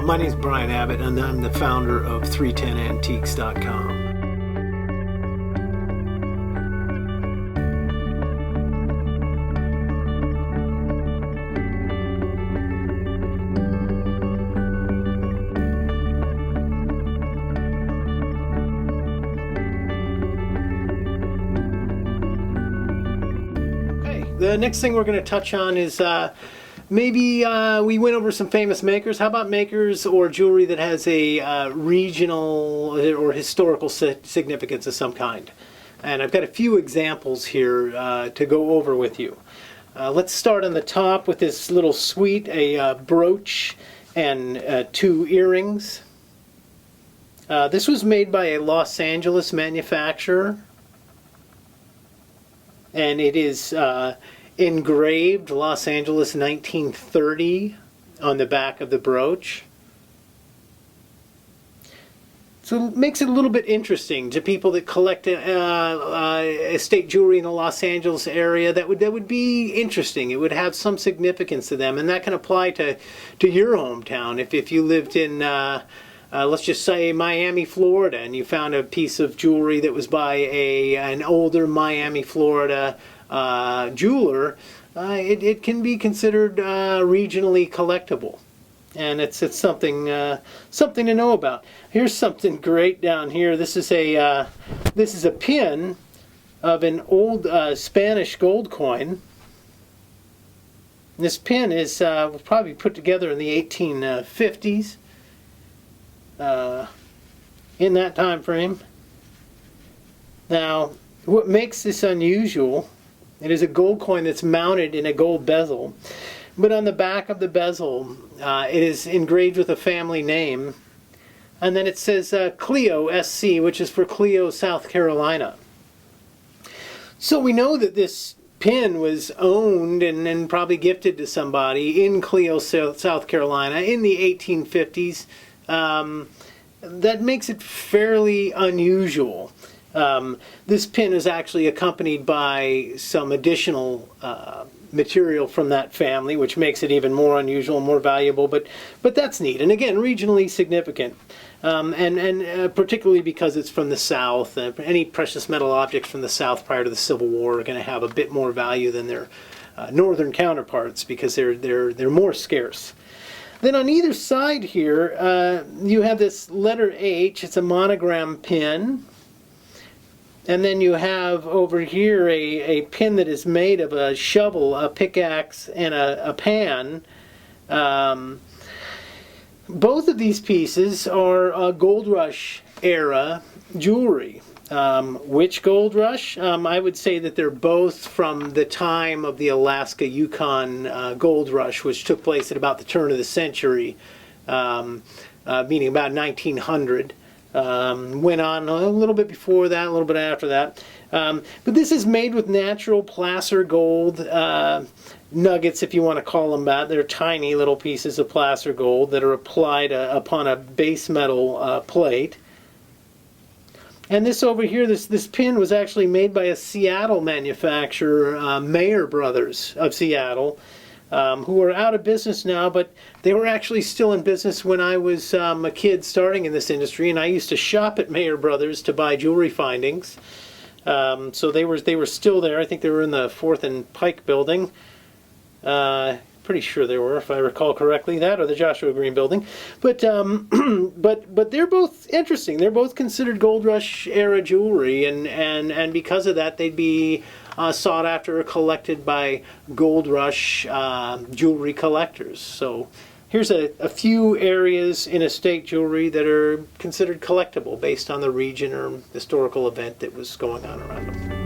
My name is Brian Abbott, and I'm the founder of 310Antiques.com. The next thing we're going to touch on is maybe we went over some famous makers. How about makers or jewelry that has a regional or historical significance of some kind? And I've got a few examples here to go over with you. Let's start on the top with this little suite, a brooch and 2 earrings. This was made by a Los Angeles manufacturer. And it is engraved Los Angeles 1930 on the back of the brooch. So it makes it a little bit interesting to people that collect estate jewelry in the Los Angeles area. That would be interesting. It would have some significance to them, and that can apply to your hometown. If you lived in let's just say Miami, Florida, and you found a piece of jewelry that was by an older Miami, Florida jeweler, it can be considered regionally collectible, and it's something something to know about. Here's something great down here. This is a pin of an old Spanish gold coin. This pin is probably put together in the 1850s. In that time frame. Now, what makes this unusual, it is a gold coin that's mounted in a gold bezel, but on the back of the bezel it is engraved with a family name, and then it says Clio SC, which is for Clio, South Carolina. So we know that this pin was owned and probably gifted to somebody in Clio, South Carolina in the 1850s. That makes it fairly unusual. This pin is actually accompanied by some additional material from that family, which makes it even more unusual and more valuable, but that's neat. And again, regionally significant. And particularly because it's from the South. Any precious metal objects from the South prior to the Civil War are going to have a bit more value than their northern counterparts, because they're more scarce. Then on either side here, you have this letter H. It's a monogram pin. And then you have over here a pin that is made of a shovel, a pickaxe, and a pan. Both of these pieces are Gold Rush era jewelry. Which Gold Rush? I would say that they're both from the time of the Alaska-Yukon Gold Rush, which took place at about the turn of the century, meaning about 1900. Went on a little bit before that, a little bit after that. But this is made with natural placer gold nuggets, if you want to call them that. They're tiny little pieces of placer gold that are applied upon a base metal plate. And this over here, this pin was actually made by a Seattle manufacturer, Mayer Brothers of Seattle, who are out of business now, but they were actually still in business when I was a kid starting in this industry, and I used to shop at Mayer Brothers to buy jewelry findings. So they were still there. I think they were in the 4th and Pike building. Pretty sure they were, if I recall correctly, that or the Joshua Green building. But they're both interesting. They're both considered Gold Rush era jewelry, and because of that, they'd be sought after or collected by Gold Rush jewelry collectors. So here's a few areas in estate jewelry that are considered collectible based on the region or historical event that was going on around them.